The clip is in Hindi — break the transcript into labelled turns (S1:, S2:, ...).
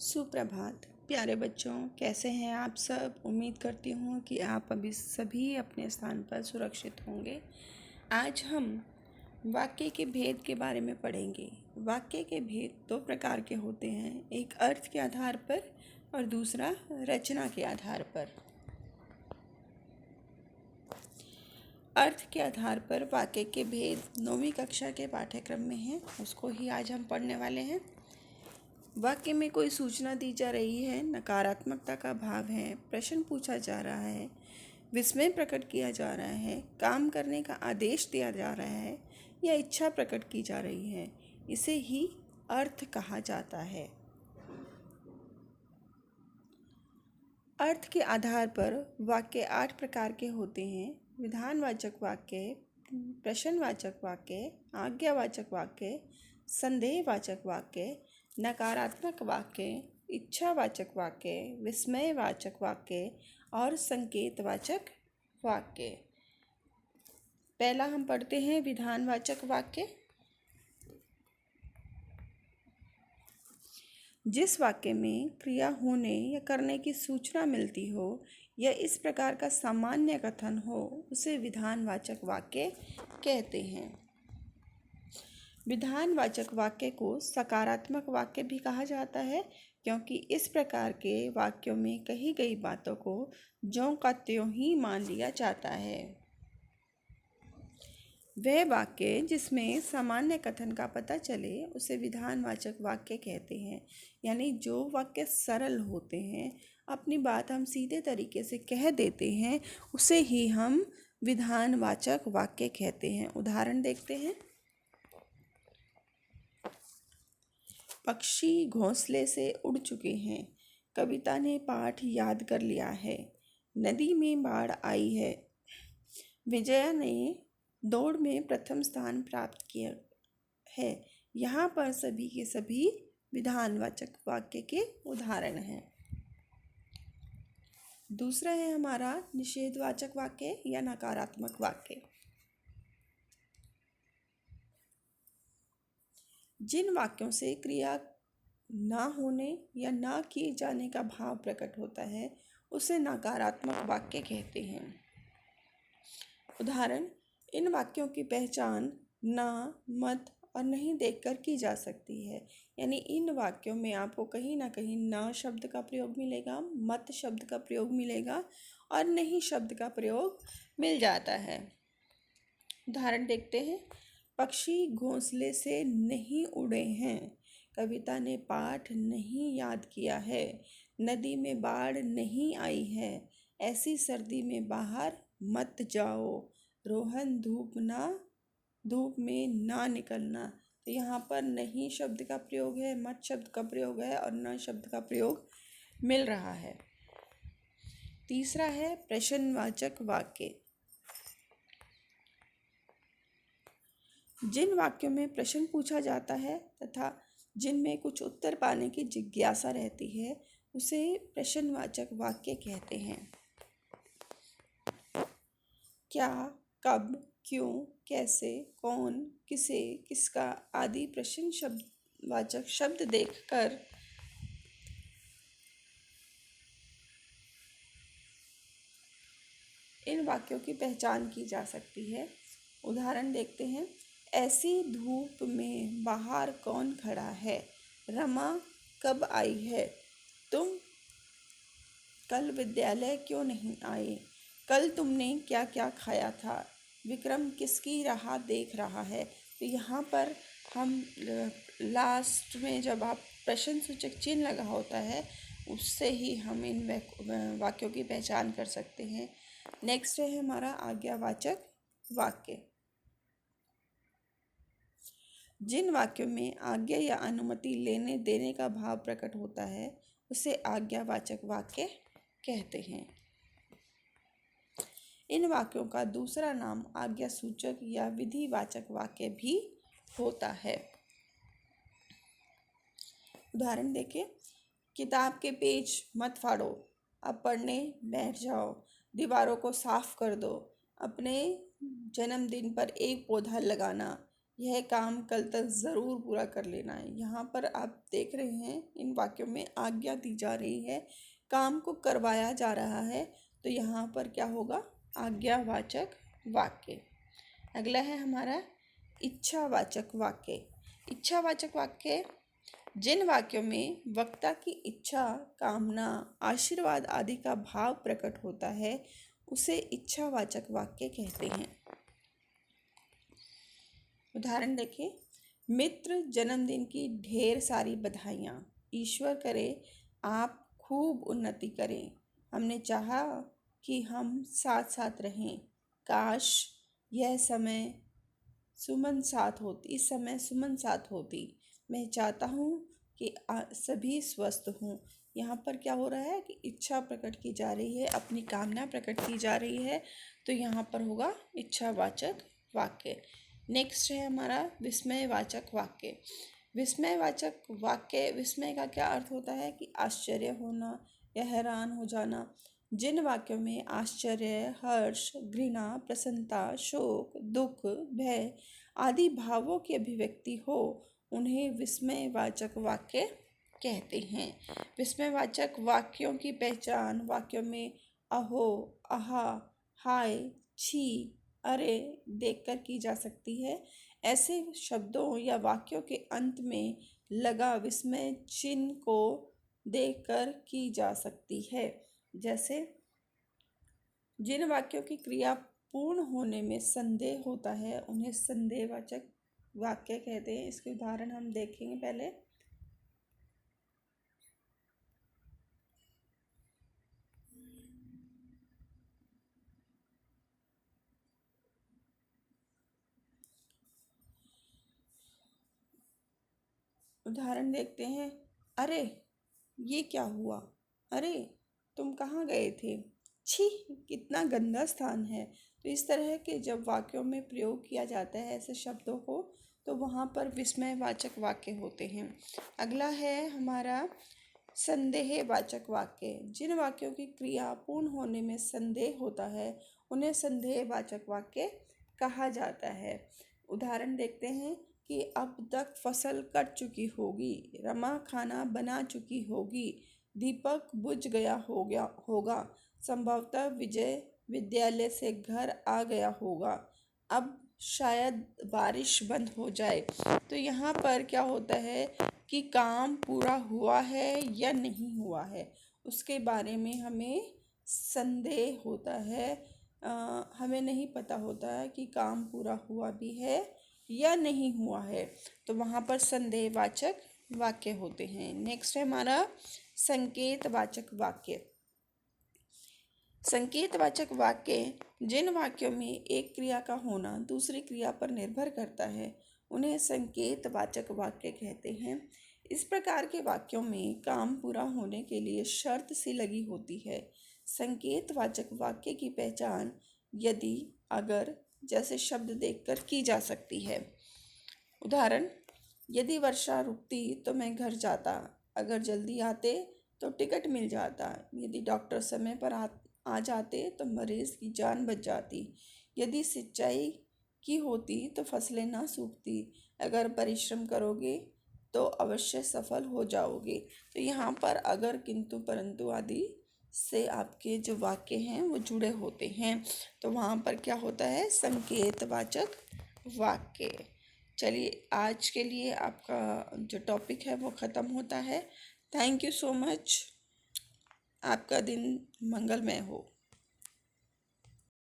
S1: सुप्रभात प्यारे बच्चों, कैसे हैं आप सब। उम्मीद करती हूँ कि आप अभी सभी अपने स्थान पर सुरक्षित होंगे। आज हम वाक्य के भेद के बारे में पढ़ेंगे। वाक्य के भेद दो प्रकार के होते हैं, एक अर्थ के आधार पर और दूसरा रचना के आधार पर। अर्थ के आधार पर वाक्य के भेद 9वीं कक्षा के पाठ्यक्रम में हैं, उसको ही आज हम पढ़ने वाले हैं। वाक्य में कोई सूचना दी जा रही है, नकारात्मकता का भाव है, प्रश्न पूछा जा रहा है, विस्मय प्रकट किया जा रहा है, काम करने का आदेश दिया जा रहा है या इच्छा प्रकट की जा रही है, इसे ही अर्थ कहा जाता है। अर्थ के आधार पर वाक्य 8 प्रकार के होते हैं। विधानवाचक वाक्य, प्रश्नवाचक वाक्य, आज्ञावाचक वाक्य, संदेहवाचक वाक्य, नकारात्मक वाक्य, इच्छावाचक वाक्य, विस्मयवाचक वाक्य और संकेतवाचक वाक्य। पहला हम पढ़ते हैं विधानवाचक वाक्य। जिस वाक्य में क्रिया होने या करने की सूचना मिलती हो या इस प्रकार का सामान्य कथन हो, उसे विधानवाचक वाक्य कहते हैं। विधानवाचक वाक्य को सकारात्मक वाक्य भी कहा जाता है, क्योंकि इस प्रकार के वाक्यों में कही गई बातों को ज्यों का त्यों ही मान लिया जाता है। वह वाक्य जिसमें सामान्य कथन का पता चले उसे विधानवाचक वाक्य कहते हैं। यानी जो वाक्य सरल होते हैं, अपनी बात हम सीधे तरीके से कह देते हैं, उसे ही हम विधानवाचक वाक्य कहते हैं। उदाहरण देखते हैं। पक्षी घोंसले से उड़ चुके हैं। कविता ने पाठ याद कर लिया है। नदी में बाढ़ आई है। विजया ने दौड़ में प्रथम स्थान प्राप्त किया है। यहाँ पर सभी के सभी विधानवाचक वाक्य के उदाहरण हैं। दूसरा है हमारा निषेधवाचक वाक्य या नकारात्मक वाक्य। जिन वाक्यों से क्रिया ना होने या ना किए जाने का भाव प्रकट होता है, उसे नकारात्मक वाक्य कहते हैं। उदाहरण, इन वाक्यों की पहचान ना, मत और नहीं देखकर की जा सकती है। यानी इन वाक्यों में आपको कहीं ना कहीं ना शब्द का प्रयोग मिलेगा, मत शब्द का प्रयोग मिलेगा और नहीं शब्द का प्रयोग मिल जाता है। उदाहरण देखते हैं। पक्षी घोंसले से नहीं उड़े हैं। कविता ने पाठ नहीं याद किया है। नदी में बाढ़ नहीं आई है। ऐसी सर्दी में बाहर मत जाओ। रोहन धूप में ना निकलना। तो यहाँ पर नहीं शब्द का प्रयोग है, मत शब्द का प्रयोग है और न शब्द का प्रयोग मिल रहा है। तीसरा है प्रश्नवाचक वाक्य। जिन वाक्यों में प्रश्न पूछा जाता है तथा जिनमें कुछ उत्तर पाने की जिज्ञासा रहती है, उसे प्रश्नवाचक वाक्य कहते हैं। क्या, कब, क्यों, कैसे, कौन, किसे, किसका आदि प्रश्नवाचक शब्द देखकर इन वाक्यों की पहचान की जा सकती है। उदाहरण देखते हैं। ऐसी धूप में बाहर कौन खड़ा है। रमा कब आई है। तुम कल विद्यालय क्यों नहीं आए। कल तुमने क्या क्या खाया था। विक्रम किसकी राह देख रहा है। तो यहाँ पर हम लास्ट में जब आप प्रश्नसूचक चिन्ह लगा होता है, उससे ही हम इन वाक्यों की पहचान कर सकते हैं। नेक्स्ट है हमारा आज्ञावाचक वाक्य। जिन वाक्यों में आज्ञा या अनुमति लेने देने का भाव प्रकट होता है, उसे आज्ञावाचक वाक्य कहते हैं। इन वाक्यों का दूसरा नाम आज्ञासूचक या विधिवाचक वाक्य भी होता है। उदाहरण देखिए। किताब के पेज मत फाड़ो। अब पढ़ने बैठ जाओ। दीवारों को साफ कर दो। अपने जन्मदिन पर एक पौधा लगाना। यह काम कल तक ज़रूर पूरा कर लेना है। यहाँ पर आप देख रहे हैं इन वाक्यों में आज्ञा दी जा रही है, काम को करवाया जा रहा है, तो यहाँ पर क्या होगा, आज्ञावाचक वाक्य। अगला है हमारा इच्छावाचक वाक्य। इच्छावाचक वाक्य जिन वाक्यों में वक्ता की इच्छा, कामना, आशीर्वाद आदि का भाव प्रकट होता है उसे इच्छावाचक वाक्य कहते हैं। उदाहरण देखिए, मित्र जन्मदिन की ढेर सारी बधाइयाँ। ईश्वर करे आप खूब उन्नति करें। हमने चाहा कि हम साथ साथ रहें। काश यह समय सुमन साथ होती, इस समय सुमन साथ होती। मैं चाहता हूँ कि सभी स्वस्थ हों। यहाँ पर क्या हो रहा है कि इच्छा प्रकट की जा रही है, अपनी कामना प्रकट की जा रही है, तो यहाँ पर होगा इच्छावाचक वाक्य। नेक्स्ट है हमारा विस्मयवाचक वाक्य। विस्मयवाचक वाक्य, विस्मय का क्या अर्थ होता है कि आश्चर्य होना या हैरान हो जाना। जिन वाक्यों में आश्चर्य, हर्ष, घृणा, प्रसन्नता, शोक, दुख, भय आदि भावों की अभिव्यक्ति हो उन्हें विस्मयवाचक वाक्य कहते हैं। विस्मयवाचक वाक्यों की पहचान वाक्यों में अहो, आहा, हाय, छी, अरे देखकर की जा सकती है। ऐसे शब्दों या वाक्यों के अंत में लगा विस्मय चिन्ह को देखकर की जा सकती है। जैसे जिन वाक्यों की क्रिया पूर्ण होने में संदेह होता है उन्हें संदेहवाचक वाक्य कहते हैं। इसके उदाहरण हम देखेंगे पहले। उदाहरण देखते हैं, अरे ये क्या हुआ, अरे तुम कहाँ गए थे, छी कितना गंदा स्थान है। तो इस तरह के जब वाक्यों में प्रयोग किया जाता है ऐसे शब्दों को, तो वहाँ पर विस्मयवाचक वाक्य होते हैं। अगला है हमारा संदेहवाचक वाक्य। जिन वाक्यों की क्रिया पूर्ण होने में संदेह होता है उन्हें संदेहवाचक वाक्य कहा जाता है। उदाहरण देखते हैं कि अब तक फसल कट चुकी होगी, रमा खाना बना चुकी होगी, दीपक बुझ गया होगा, संभवतः विजय विद्यालय से घर आ गया होगा, अब शायद बारिश बंद हो जाए। तो यहाँ पर क्या होता है कि काम पूरा हुआ है या नहीं हुआ है उसके बारे में हमें संदेह होता है। हमें नहीं पता होता है कि काम पूरा हुआ भी है या नहीं हुआ है, तो वहाँ पर संदेहवाचक वाक्य होते हैं। नेक्स्ट है हमारा संकेतवाचक वाक्य। संकेतवाचक वाक्य जिन वाक्यों में एक क्रिया का होना दूसरी क्रिया पर निर्भर करता है उन्हें संकेतवाचक वाक्य कहते हैं। इस प्रकार के वाक्यों में काम पूरा होने के लिए शर्त सी लगी होती है। संकेतवाचक वाक्य की पहचान यदि, अगर जैसे शब्द देखकर की जा सकती है। उदाहरण, यदि वर्षा रुकती तो मैं घर जाता, अगर जल्दी आते तो टिकट मिल जाता, यदि डॉक्टर समय पर आ जाते तो मरीज की जान बच जाती, यदि सिंचाई की होती तो फसलें ना सूखती, अगर परिश्रम करोगे तो अवश्य सफल हो जाओगे। तो यहाँ पर अगर, किंतु, परंतु आदि से आपके जो वाक्य हैं वो जुड़े होते हैं, तो वहाँ पर क्या होता है, संकेतवाचक वाक्य। चलिए आज के लिए आपका जो टॉपिक है वो ख़त्म होता है। Thank you so much. आपका दिन मंगलमय हो।